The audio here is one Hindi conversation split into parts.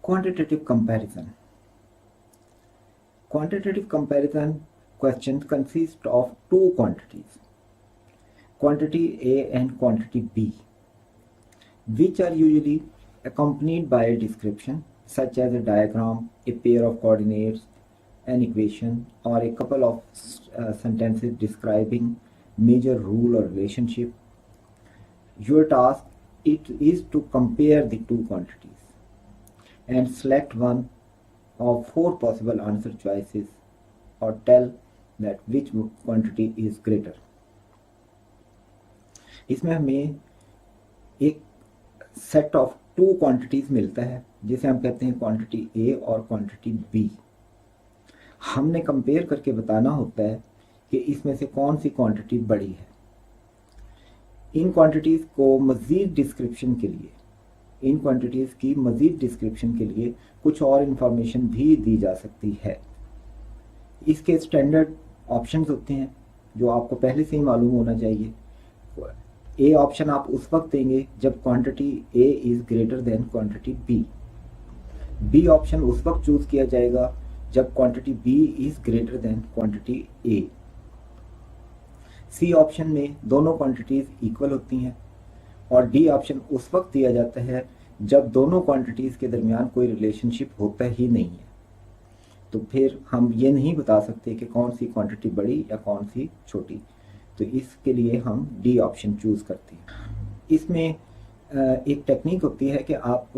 Quantitative comparison. Quantitative comparison questions consist of two quantities, quantity A and quantity B, which are usually accompanied by a description such as a diagram, a pair of coordinates, an equation, or a couple of sentences describing major rule or relationship. Your task is to compare the two quantities and select one of four possible answer choices or tell that which quantity is greater. इसमें हमें एक सेट ऑफ टू क्वांटिटीज मिलता है जिसे हम कहते हैं क्वांटिटी ए और क्वांटिटी बी। हमने कंपेयर करके बताना होता है कि इसमें से कौन सी क्वांटिटी बड़ी है। इन क्वांटिटीज को मज़ीद डिस्क्रिप्शन के लिए इन क्वांटिटीज़ की मज़ीद डिस्क्रिप्शन के लिए कुछ और इंफॉर्मेशन भी दी जा सकती है। इसके स्टैंडर्ड ऑप्शंस होते हैं जो आपको पहले से ही मालूम होना चाहिए। ए ऑप्शन आप उस वक्त देंगे जब quantity A is greater than quantity B. B option उस वक्त चूज़ किया जाएगा जब quantity B is greater than quantity A. C option में दोनों क्वांटिटीज़ इक्वल होती हैं और डी ऑप्शन उस वक्त दिया जाता है जब दोनों क्वांटिटीज़ के दरमियान कोई रिलेशनशिप होता ही नहीं है। तो फिर हम ये नहीं बता सकते कि कौन सी क्वांटिटी बड़ी या कौन सी छोटी, तो इसके लिए हम डी ऑप्शन चूज़ करते हैं। इसमें एक टेक्निक होती है कि आप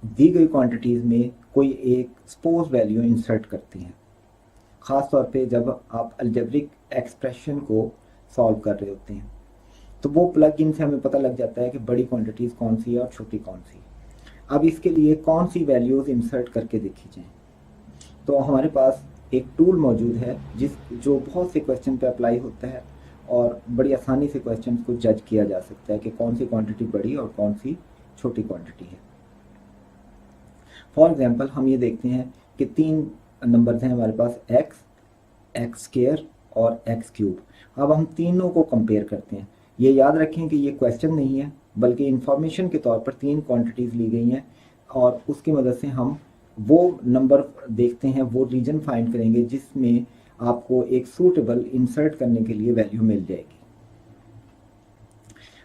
दी गई क्वांटिटीज़ में कोई एक सपोज वैल्यू इंसर्ट करते हैं, ख़ास तौर पे जब आप अलजेब्रिक एक्सप्रेशन को सॉल्व कर रहे होते हैं। तो वो प्लग इन से हमें पता लग जाता है कि बड़ी क्वांटिटीज़ कौन सी है और छोटी कौन सी। अब इसके लिए कौन सी वैल्यूज़ इंसर्ट करके देखी जाएँ, तो हमारे पास एक टूल मौजूद है जो बहुत से क्वेश्चन पे अप्लाई होता है और बड़ी आसानी से क्वेश्चन को जज किया जा सकता है कि कौन सी क्वांटिटी बड़ी और कौन सी छोटी क्वांटिटी है। फॉर एग्जांपल हम ये देखते हैं कि तीन नंबर्स हैं हमारे पास एक्स, एक्स स्क्वायर और एक्स क्यूब। अब हम तीनों को कंपेयर करते हैं। ये याद रखें कि ये क्वेश्चन नहीं है बल्कि इंफॉर्मेशन के तौर पर तीन क्वांटिटीज़ ली गई हैं और उसकी मदद से हम वो नंबर देखते हैं, वो रीजन फाइंड करेंगे जिसमें आपको एक सूटेबल इंसर्ट करने के लिए वैल्यू मिल जाएगी।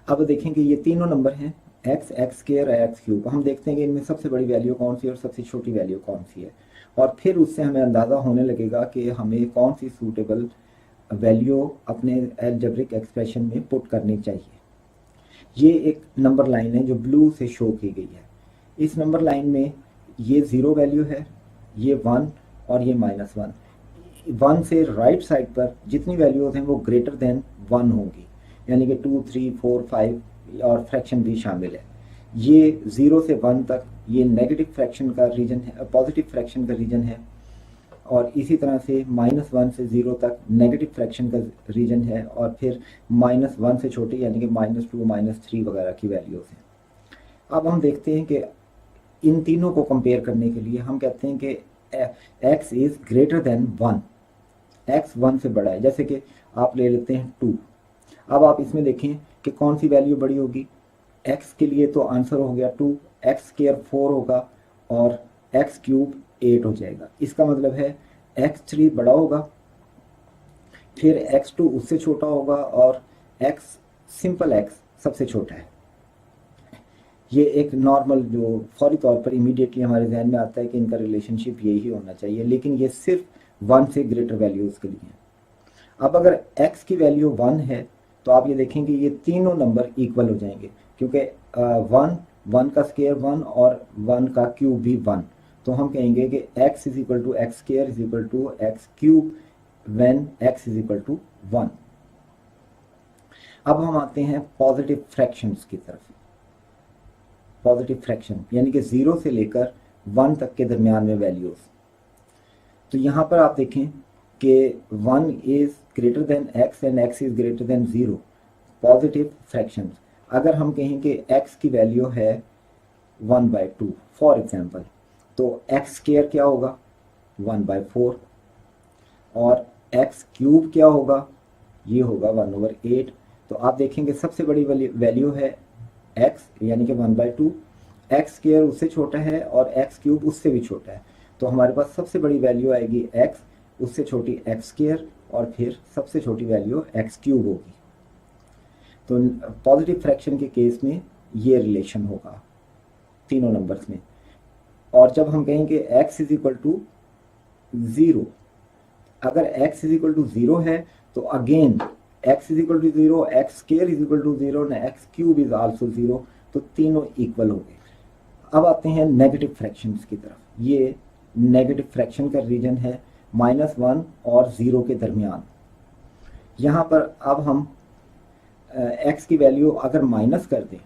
अब देखें कि ये तीनों नंबर हैं एक्स, एक्स स्क्वायर और एक्स क्यूब। हम देखते हैं कि इनमें सबसे बड़ी वैल्यू कौन सी है और सबसे छोटी वैल्यू कौन सी है, और फिर उससे हमें अंदाज़ा होने लगेगा कि हमें कौन सी सूटेबल वैल्यू अपने अलजेब्रिक एक्सप्रेशन में पुट करनी चाहिए। ये एक नंबर लाइन है जो ब्लू से शो की गई है। इस नंबर लाइन में ये ज़ीरो वैल्यू है, ये वन और ये -1। वन से राइट साइड पर जितनी वैल्यूज़ हैं वो ग्रेटर देन वन होंगी, यानी कि 2, 3, 4, 5 और फ्रैक्शन भी शामिल है। ये 0 से 1 तक ये नेगेटिव फ्रैक्शन का रीजन है, पॉजिटिव फ्रैक्शन का रीजन है, और इसी तरह से -1 से 0 तक नेगेटिव फ्रैक्शन का रीजन है, और फिर -1 से छोटी यानी कि -2, -3 वगैरह की वैल्यूज़ हैं। अब हम देखते हैं कि इन तीनों को कंपेयर करने के लिए हम कहते हैं कि x is greater then 1, x 1 से बड़ा है। जैसे कि आप ले लेते हैं 2। अब आप इसमें देखें कि कौन सी वैल्यू बड़ी होगी। x के लिए तो आंसर हो गया 2, एक्स स्क्वायर 4 होगा और एक्स क्यूब 8 हो जाएगा। इसका मतलब है x3 बड़ा होगा, फिर x2 उससे छोटा होगा और x सिंपल x सबसे छोटा है। ये एक नॉर्मल जो फौरी तौर पर इमीडिएटली हमारे जहन में आता है कि इनका रिलेशनशिप यही होना चाहिए, लेकिन ये सिर्फ 1 से ग्रेटर वैल्यूज़ के लिए है। अब अगर x की वैल्यू 1 है तो आप ये देखेंगे ये तीनों नंबर इक्वल हो जाएंगे, क्योंकि 1 का स्क्वायर 1 और 1 का क्यूब भी 1। तो हम कहेंगे कि x is equal to x square is equal to x cube when x is equal to 1। अब हम आते हैं पॉजिटिव फ्रैक्शंस की तरफ। पॉजिटिव फ्रैक्शन यानी कि 0 से लेकर 1 तक के दरमियान में वैल्यूज़। तो यहाँ पर आप देखें कि 1 is greater then x and x is greater than 0, positive fractions. अगर हम कहें कि x की वैल्यू है 1/2 फॉर एग्जांपल, तो x स्क्वायर क्या होगा 1/4 और x क्यूब क्या होगा, ये होगा 1/8। तो आप देखेंगे सबसे बड़ी वैल्यू है x यानी कि 1/2, एक्स स्क्वायर उससे छोटा है और एक्स क्यूब उससे भी छोटा है, तो हमारे पास सबसे बड़ी वैल्यू आएगी एक्स, उससे छोटी एक्स स्क्वायर और फिर सबसे छोटी वैल्यू एक्स क्यूब होगी। तो पॉजिटिव फ्रैक्शन के केस में ये रिलेशन होगा तीनों नंबर्स में। और जब हम कहेंगे x इज इक्वल टू 0, अगर x इज इक्वल टू 0 है तो again x is equal to 0, x square is equal to 0 ना एक्स क्यूब इज आल्सो 0, तो तीनों इक्वल हो गए। अब आते हैं नेगेटिव फ्रैक्शंस की तरफ। ये नेगेटिव फ्रैक्शन का रीजन है -1 और 0 के दरमियान। यहाँ पर अब हम x की वैल्यू अगर माइनस कर दें,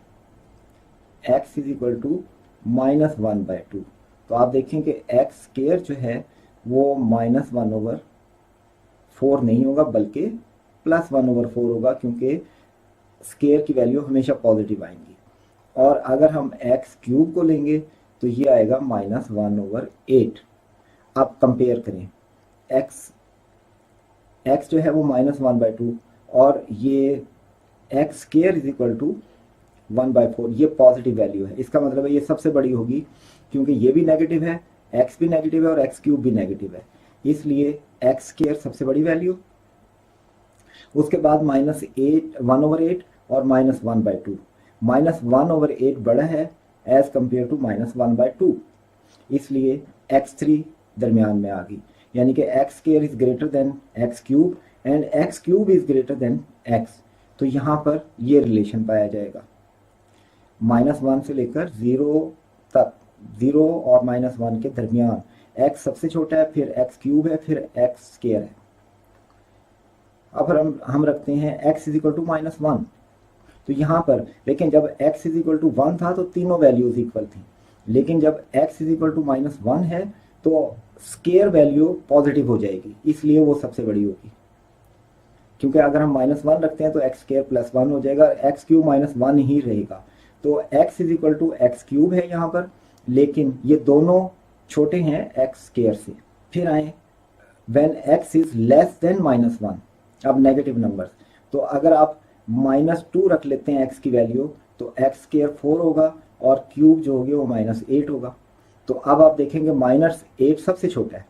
x इज इक्वल टू -1/2, तो आप देखें कि एक्स स्क्वायर जो है वो -1/4 नहीं होगा बल्कि +1/4 होगा, क्योंकि स्क्वायर की वैल्यू हमेशा पॉजिटिव आएंगी। और अगर हम एक्स क्यूब को लेंगे तो ये आएगा -1/8। आप कंपेयर करें, एक्स जो है वो -1/2 और ये x square is equal to 1/4, ये पॉजिटिव वैल्यू है। इसका मतलब है ये सबसे बड़ी होगी, क्योंकि ये भी नेगेटिव है, एक्स भी नेगेटिव है और एक्स क्यूब भी नेगेटिव है, इसलिए एक्स स्क्वायर सबसे बड़ी वैल्यू। उसके बाद -1/8 और -1/2, -1/8 बड़ा है एज कंपेयर टू -1/2, इसलिए x3 दरमियान में आ गई, यानी कि x square is greater then x cube and x cube is greater then x. तो यहाँ पर ये रिलेशन पाया जाएगा -1 से लेकर 0 तक, 0 और -1 के दरमियान x सबसे छोटा है, फिर x क्यूब है, फिर x स्क्वायर है। अब हम रखते हैं x इज इक्वल टू -1, तो यहाँ पर लेकिन जब x इज इक्वल टू 1 था तो तीनों वैल्यूज इक्वल थी, लेकिन जब x इज इक्वल टू -1 है तो स्क्वायर वैल्यू पॉजिटिव हो जाएगी, इसलिए वो सबसे बड़ी होगी। क्योंकि अगर हम -1 रखते हैं तो एक्स स्क्वायर +1 हो जाएगा, एक्स क्यूब -1 ही रहेगा, तो x is equal to x cube है यहाँ पर, लेकिन ये दोनों छोटे हैं एक्स स्क्वायर से। फिर आए when x is less than -1, अब नेगेटिव नंबर्स, तो अगर आप -2 रख लेते हैं x की वैल्यू तो एक्स स्क्वायर 4 होगा और क्यूब जो होगी वो -8 होगा। तो अब आप देखेंगे -8 सबसे छोटा है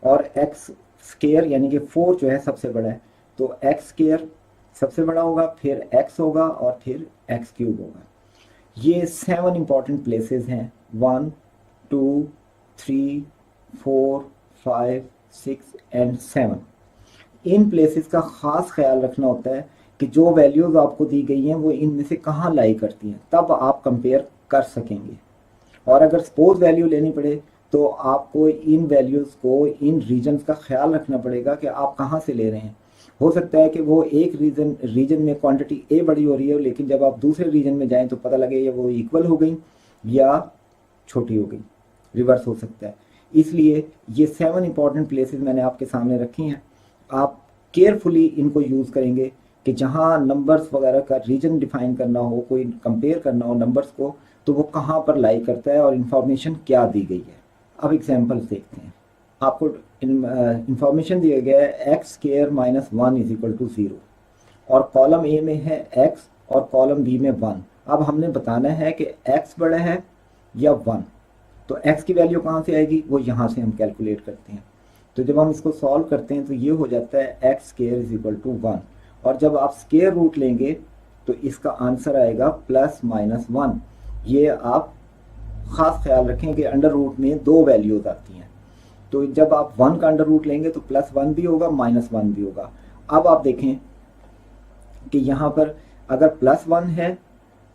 और एक्स स्क्वायर यानी कि 4 जो है सबसे बड़ा है, तो एक्स स्क्वायर सबसे बड़ा होगा, फिर x होगा और फिर एक्स क्यूब होगा। ये 7 इंपॉर्टेंट प्लेसेस हैं, 1 2 3 4 5 6 एंड 7। इन प्लेसेस का ख़ास ख्याल रखना होता है कि जो वैल्यूज़ आपको दी गई हैं वो इनमें से कहाँ लाई करती हैं, तब आप कंपेयर कर सकेंगे। और अगर सपोज वैल्यू लेनी पड़े तो आपको इन वैल्यूज़ को, इन रीजन्स का ख्याल रखना पड़ेगा कि आप कहाँ से ले रहे हैं। हो सकता है कि वो एक रीजन में क्वांटिटी ए बड़ी हो रही है, लेकिन जब आप दूसरे रीजन में जाएं तो पता लगे ये वो इक्वल हो गई या छोटी हो गई, रिवर्स हो सकता है। इसलिए ये 7 इंपॉर्टेंट प्लेसेस मैंने आपके सामने रखी हैं, आप केयरफुली इनको यूज़ करेंगे कि जहाँ नंबर्स वगैरह का रीजन डिफाइन करना हो, कोई कंपेयर करना हो नंबर्स को, तो वो कहाँ पर लाई करता है और इंफॉर्मेशन क्या दी गई है। अब एग्जाम्पल्स देखते हैं। आपको इंफॉर्मेशन दिया गया है x square -1 is equal to 0 और कॉलम ए में है x और कॉलम बी में 1। अब हमने बताना है कि x बड़ा है या 1, तो x की वैल्यू कहाँ से आएगी, वो यहाँ से हम कैलकुलेट करते हैं। तो जब हम इसको सॉल्व करते हैं तो ये हो जाता है x square is equal to 1, और जब आप स्क्वायर रूट लेंगे तो इसका आंसर आएगा +-1। ये आप ख़ास ख्याल रखें कि अंडर रूट में 2 वैल्यूज आती हैं, तो जब आप 1 का अंडर रूट लेंगे तो +1 भी होगा -1 भी होगा। अब आप देखें कि यहाँ पर अगर +1 है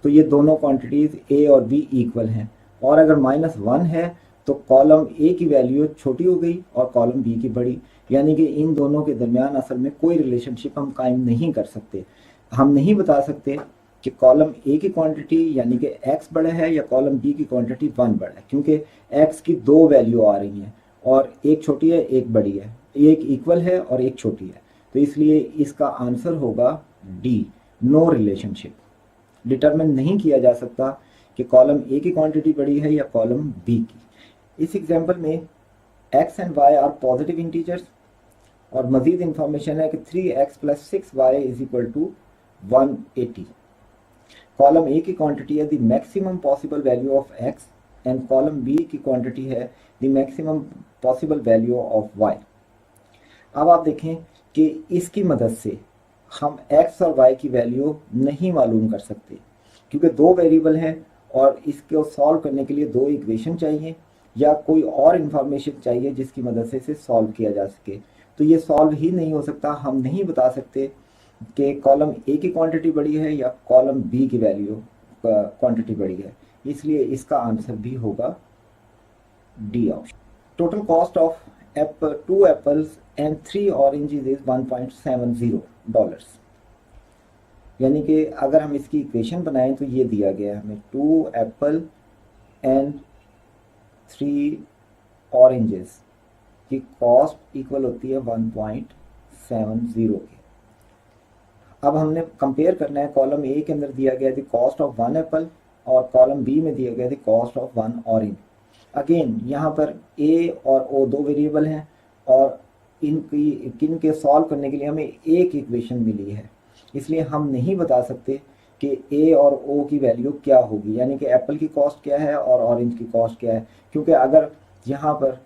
तो ये दोनों क्वांटिटीज़ a और b इक्वल हैं, और अगर -1 है तो कॉलम a की वैल्यू छोटी हो गई और कॉलम b की बड़ी, यानी कि इन दोनों के दरमियान असल में कोई रिलेशनशिप हम कायम नहीं कर सकते। हम नहीं बता सकते कि कॉलम ए की क्वांटिटी यानी कि x बड़ा है या कॉलम बी की क्वांटिटी 1 बड़ा है, क्योंकि x की 2 वैल्यू आ रही हैं और एक छोटी है एक बड़ी है, एक इक्वल है और एक छोटी है, तो इसलिए इसका आंसर होगा डी, नो रिलेशनशिप। डिटरमिन नहीं किया जा सकता कि कॉलम ए की क्वांटिटी बड़ी है या कॉलम बी की। इस एग्जांपल में x and y are positive integers और मजीद इंफॉर्मेशन है कि 3x + 6y is equal to 180। Column A की क्वांटिटी है the maximum possible value of x and column B की क्वांटिटी है the maximum possible value of y. अब आप देखें कि इसकी मदद से हम x और y की वैल्यू नहीं मालूम कर सकते, क्योंकि दो वेरिएबल हैं और इसको सॉल्व करने के लिए दो इक्वेशन चाहिए या कोई और इंफॉर्मेशन चाहिए जिसकी मदद से इसे सॉल्व किया जा सके। तो ये सॉल्व ही नहीं हो सकता, हम नहीं बता सकते कि कॉलम ए की क्वांटिटी बड़ी है या कॉलम बी की वैल्यू क्वांटिटी बड़ी है, इसलिए इसका आंसर भी होगा D option. Total cost of two apples and 3 oranges is $1.70। यानी कि अगर हम इसकी इक्वेशन बनाएं तो ये दिया गया है हमें 2 एप्पल एंड 3 ऑरेंजेस की कॉस्ट इक्वल होती है 1.70 के। अब हमने कंपेयर करना है, कॉलम ए के अंदर दिया गया द कॉस्ट ऑफ 1 एप्पल और कॉलम बी में दिया गया the cost of 1 orange. Again यहाँ पर ए और ओ दो वेरिएबल हैं और इनके सॉल्व करने के लिए हमें एक इक्वेशन मिली है, इसलिए हम नहीं बता सकते कि ए और ओ की वैल्यू क्या होगी, यानी कि एप्पल की कॉस्ट क्या है और ऑरेंज की कॉस्ट क्या है। क्योंकि अगर यहाँ पर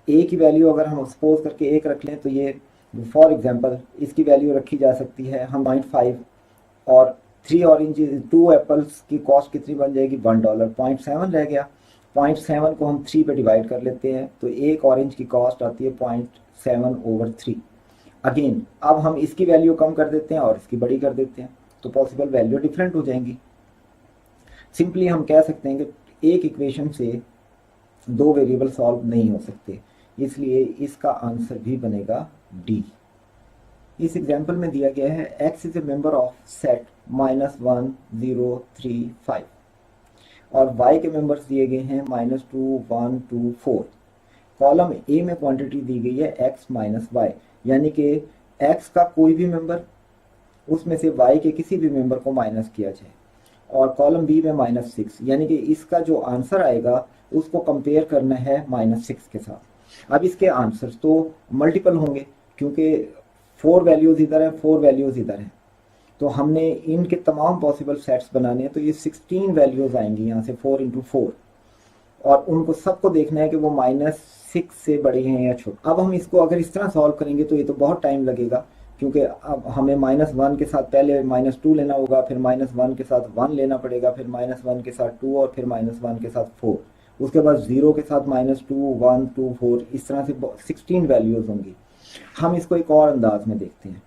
ए की वैल्यू अगर हम सपोज करके एक रख लें तो ये फॉर एग्जांपल इसकी वैल्यू रखी जा सकती है हम 0.5 और 3 ऑरेंज 2 एप्पल्स की कॉस्ट कितनी बन जाएगी $1, 0.7 रह गया। 0.7 को हम 3 पे डिवाइड कर लेते हैं तो एक ऑरेंज की कॉस्ट आती है 0.7/3। अगेन अब हम इसकी वैल्यू कम कर देते हैं और इसकी बड़ी कर देते हैं तो पॉसिबल वैल्यू डिफरेंट हो जाएंगी। सिंपली हम कह सकते हैं कि एक इक्वेशन से दो वेरिएबल सॉल्व नहीं हो सकते, इसलिए इसका आंसर भी बनेगा डी। इस एग्जाम्पल में दिया गया है x is a member of set -1 0 3 5 और y के मेंबर्स दिए गए हैं -2 1 2 4। कॉलम ए में क्वांटिटी दी गई है x - y, यानी कि x का कोई भी मेंबर उसमें से y के किसी भी मेंबर को माइनस किया जाए, और कॉलम बी में -6, यानी कि इसका जो आंसर आएगा उसको कंपेयर करना है -6 के साथ। अब इसके आंसर्स तो मल्टीपल होंगे क्योंकि 4 वैल्यूज इधर है 4 वैल्यूज इधर है, तो हमने इनके तमाम पॉसिबल सेट्स बनाने हैं तो ये 16 वैल्यूज आएंगी यहाँ से 4 × 4, और उनको सबको देखना है कि वो -6 से बड़ी हैं या छोटी। अब हम इसको अगर इस तरह सॉल्व करेंगे तो ये तो बहुत टाइम लगेगा, क्योंकि अब हमें -1 के साथ पहले -2 लेना होगा, फिर -1 के साथ 1 लेना पड़ेगा, फिर -1 के साथ 2 और फिर -1 के साथ 4, उसके बाद 0 के साथ -2 1 2 4, इस तरह से 16 वैल्यूज होंगी। हम इसको एक और अंदाज में देखते हैं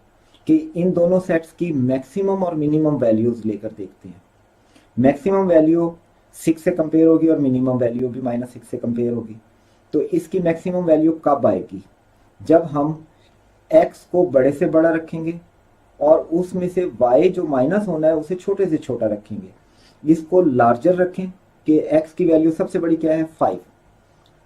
कि इन दोनों सेट्स की मैक्सिमम और मिनिमम वैल्यूज लेकर देखते हैं। मैक्सिमम वैल्यू 6 से कंपेयर होगी और मिनिमम वैल्यू भी -6 से कंपेयर होगी। तो इसकी मैक्सिमम वैल्यू कब आएगी? जब हम x को बड़े से बड़ा रखेंगे और उसमें से y जो माइनस होना है उसे छोटे से छोटा रखेंगे। इसको लार्जर रखें कि x की वैल्यू सबसे बड़ी क्या है 5।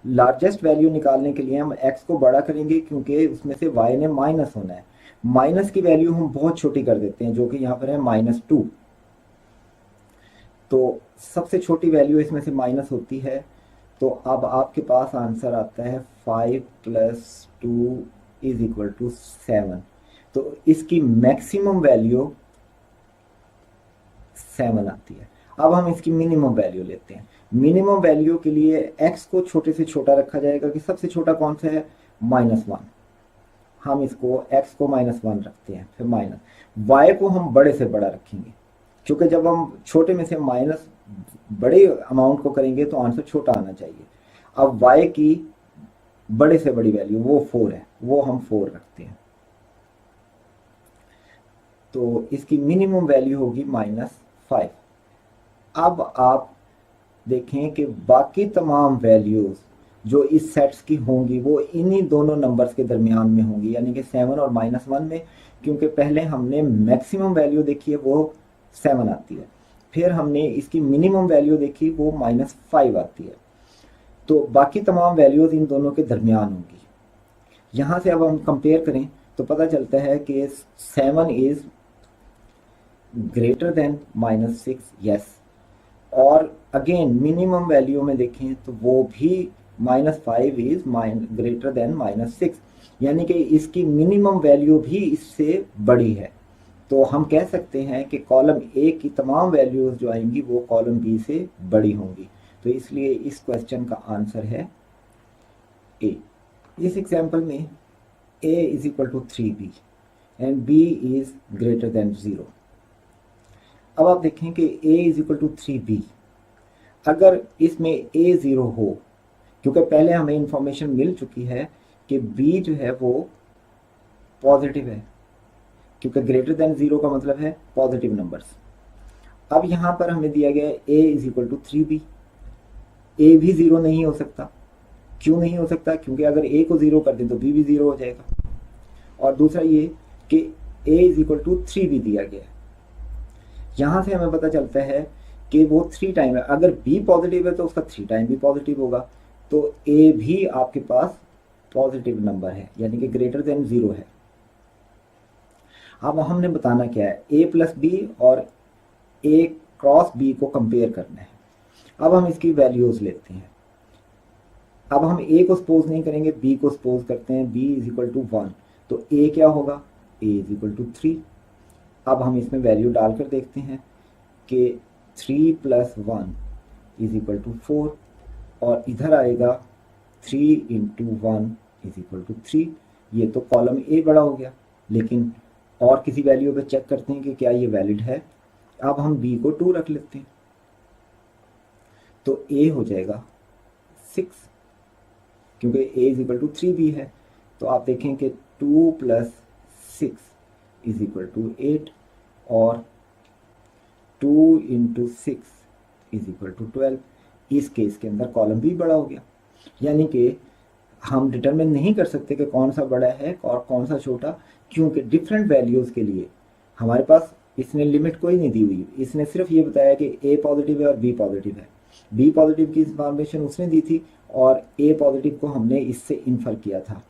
लार्जेस्ट वैल्यू निकालने के लिए हम x को बड़ा करेंगे क्योंकि उसमें से y ने माइनस होना है। माइनस की वैल्यू हम बहुत छोटी कर देते हैं जो कि यहाँ पर है -2, तो सबसे छोटी वैल्यू इसमें से माइनस होती है। तो अब आपके पास आंसर आता है 5 + 2 = 7। तो इसकी मैक्सिमम वैल्यू 7 आती है। अब हम इसकी मिनिमम वैल्यू लेते हैं। मिनिमम वैल्यू के लिए x को छोटे से छोटा रखा जाएगा कि सबसे छोटा कौन सा है -1। हम इसको x को -1 रखते हैं, फिर y को हम बड़े से बड़ा रखेंगे, क्योंकि जब हम छोटे में से माइनस बड़े अमाउंट को करेंगे तो आंसर छोटा आना चाहिए। अब y की बड़े से बड़ी वैल्यू वो 4 है, वो हम 4 रखते हैं, तो इसकी मिनिमम वैल्यू होगी -5। अब आप देखें कि बाकी तमाम वैल्यूज जो इस सेट्स की होंगी वो इन्हीं दोनों नंबर्स के दरमियान में होंगी, यानी कि 7 और -1 में, क्योंकि पहले हमने मैक्सिमम वैल्यू देखी है वो 7 आती है, फिर हमने इसकी मिनिमम वैल्यू देखी वो -5 आती है, तो बाकी तमाम वैल्यूज इन दोनों के दरमियान होंगी। यहाँ से अब हम कंपेयर करें तो पता चलता है कि 7 इज ग्रेटर देन -6, यस। और अगेन मिनिमम वैल्यू में देखें तो वो भी -5 इज ग्रेटर देन -6, यानी कि इसकी मिनिमम वैल्यू भी इससे बड़ी है। तो हम कह सकते हैं कि कॉलम ए की तमाम वैल्यूज़ जो आएंगी वो कॉलम बी से बड़ी होंगी। तो इसलिए इस क्वेश्चन का आंसर है ए। इस एग्जाम्पल में a is equal to 3b and b is greater than 0। अब आप देखें कि a is equal to 3b, अगर इसमें a 0 हो, क्योंकि पहले हमें इंफॉर्मेशन मिल चुकी है कि b जो है वो पॉजिटिव है, क्योंकि ग्रेटर देन 0 का मतलब है पॉजिटिव नंबर्स। अब यहाँ पर हमें दिया गया है a is equal to 3b, a भी 0 नहीं हो सकता। क्यों नहीं हो सकता? क्योंकि अगर a को 0 कर दें तो b भी 0 हो जाएगा। और दूसरा ये कि a is equal to 3b दिया गया है। यहाँ से हमें पता चलता है कि वो 3 टाइम है। अगर b पॉजिटिव है तो उसका 3 टाइम भी पॉजिटिव होगा, तो a भी आपके पास पॉजिटिव नंबर है, यानी कि ग्रेटर देन 0 है। अब हमने बताना क्या है, a प्लस बी और a क्रॉस b को कंपेयर करना है। अब हम इसकी वैल्यूज लेते हैं। अब हम a को सपोज नहीं करेंगे, b को सपोज करते हैं। b इज इक्वल टू 1, तो a क्या होगा? a is equal to 3। अब हम इसमें वैल्यू डालकर देखते हैं कि 3 प्लस 1 इज इक्वल टू 4, और इधर आएगा 3 इंटू 1 इज इक्वल टू 3। ये तो कॉलम ए बड़ा हो गया, लेकिन और किसी वैल्यू पे चेक करते हैं कि क्या ये वैलिड है। अब हम b को 2 रख लेते हैं, तो a हो जाएगा 6, क्योंकि a is equal to 3b है। तो आप देखें कि 2 प्लस 6 इज इक्वल टू 8, और 2 इंटू 6 इज इक्वल टू 12। इस केस के अंदर कॉलम भी बड़ा हो गया, यानी कि हम डिटरमिन नहीं कर सकते कि कौन सा बड़ा है और कौन सा छोटा, क्योंकि डिफरेंट वैल्यूज़ के लिए हमारे पास इसने लिमिट कोई नहीं दी हुई। इसने सिर्फ ये बताया कि a पॉजिटिव है और b पॉजिटिव है। b पॉजिटिव की इंफॉर्मेशन उसने दी थी और a पॉजिटिव को हमने इससे इन्फर किया था।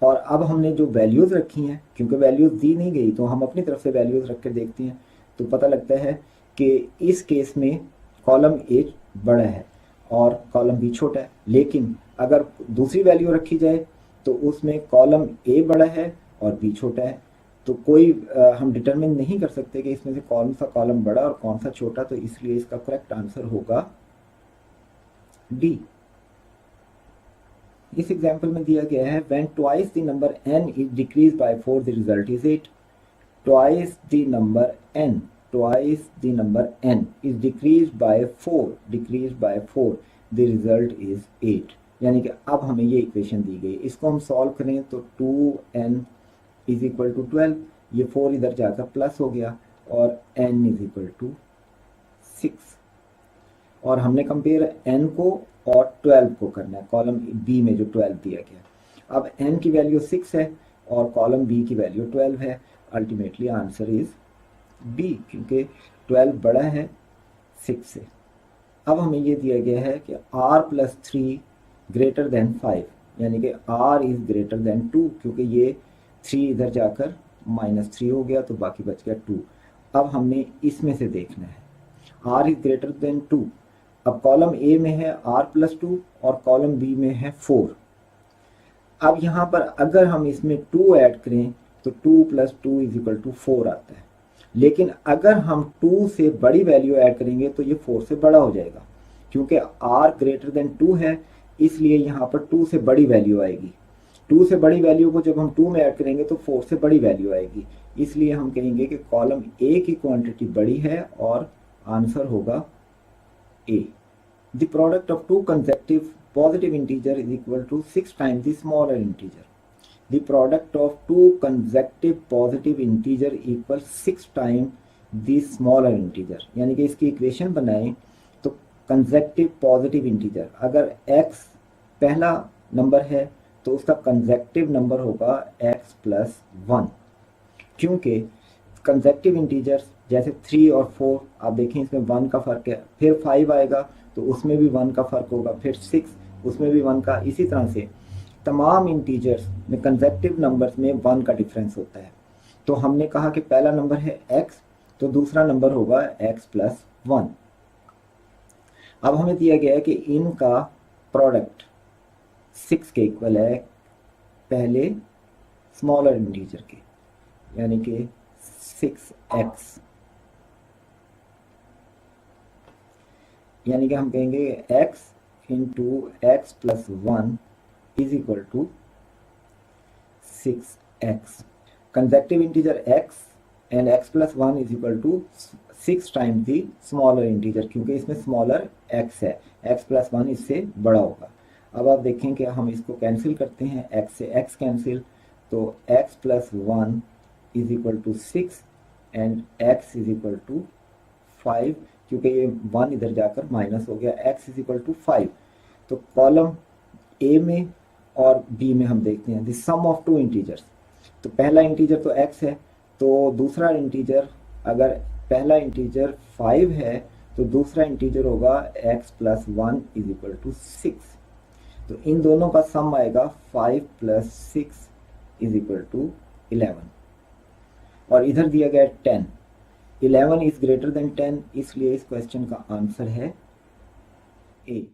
और अब हमने जो वैल्यूज़ रखी हैं, क्योंकि वैल्यूज़ दी नहीं गई तो हम अपनी तरफ से वैल्यूज़ रख कर देखते हैं, तो पता लगता है कि इस केस में कॉलम ए बड़ा है और कॉलम बी छोटा है। लेकिन अगर दूसरी वैल्यू रखी जाए तो उसमें कॉलम ए बड़ा है और बी छोटा है, तो कोई हम डिटरमिन नहीं कर सकते कि इसमें से कौन सा कॉलम बड़ा और कौन सा छोटा। तो इसलिए इसका करेक्ट आंसर होगा डी। इस एग्जाम्पल में दिया गया है when twice the number n is decreased by 4 the result is 8। twice the number n is decreased by 4 the result is 8। यानी कि अब हमें ये इक्वेशन दी गई, इसको हम सॉल्व करें तो 2n इज इक्वल टू 12, ये 4 इधर जाकर प्लस हो गया, और n इज इक्वल टू 6। और हमने कंपेयर n को और 12 को करना है, कॉलम बी में जो 12 दिया गया। अब n की वैल्यू 6 है और कॉलम बी की वैल्यू 12 है। अल्टीमेटली आंसर इज बी, क्योंकि 12 बड़ा है 6 से। अब हमें ये दिया गया है कि r प्लस 3 ग्रेटर देन 5, यानी कि r इज ग्रेटर देन 2, क्योंकि ये 3 इधर जाकर -3 हो गया तो बाकी बच गया 2। अब हमने इसमें से देखना है r इज ग्रेटर देन 2। अब कॉलम ए में है r प्लस 2 और कॉलम बी में है 4। अब यहाँ पर अगर हम इसमें 2 ऐड करें तो 2 प्लस 2 इज इक्वल टू 4 आता है, लेकिन अगर हम 2 से बड़ी वैल्यू ऐड करेंगे तो ये 4 से बड़ा हो जाएगा, क्योंकि r ग्रेटर देन 2 है, इसलिए यहाँ पर 2 से बड़ी वैल्यू आएगी। 2 से बड़ी वैल्यू को जब हम 2 में ऐड करेंगे तो 4 से बड़ी वैल्यू आएगी, इसलिए हम कहेंगे कि कॉलम ए की क्वांटिटी बड़ी है और आंसर होगा ए। The product of two consecutive positive integer is equal to 6 times the smaller integer। The product of two consecutive positive integer equals 6 times the smaller integer। यानी कि इसकी इक्वेशन बनाएं तो consecutive positive integer, अगर x पहला नंबर है तो उसका consecutive नंबर होगा x प्लस 1, क्योंकि consecutive इंटीजर्स जैसे 3 और 4 आप देखें इसमें 1 का फर्क है, फिर 5 आएगा तो उसमें भी 1 का फर्क होगा, फिर 6 उसमें भी 1 का। इसी तरह से तमाम इंटीजर्स में कंसेक्टिव नंबर्स में 1 का डिफरेंस होता है। तो हमने कहा कि पहला नंबर है x, तो दूसरा नंबर होगा x प्लस 1। अब हमें दिया गया है कि इनका प्रोडक्ट 6 के इक्वल है पहले स्मॉलर इंटीजर के, यानी कि 6x, यानी कि हम कहेंगे x into x plus 1 is equal to 6x. Consecutive integer x and x plus 1 is equal to 6 times the smaller integer, क्योंकि इसमें स्मॉलर x है, x प्लस 1 इससे बड़ा होगा. अब आप देखें कि हम इसको कैंसिल करते हैं, x से x कैंसिल, तो x plus 1 is equal to 6 and x is equal to 5, क्योंकि ये 1 इधर जाकर माइनस हो गया, x इज इक्वल टू 5. तो कॉलम ए में और बी में हम देखते हैं the sum of two integers. तो पहला इंटीजर तो x है, तो दूसरा इंटीजर, अगर पहला इंटीजर 5 है तो दूसरा इंटीजर होगा x plus 1 is equal to 6. तो इन दोनों का सम आएगा 5 प्लस 6 इज इक्वल टू 11. और इधर दिया गया 10. 11 इज ग्रेटर देन 10, इसलिए इस क्वेश्चन का आंसर है ए.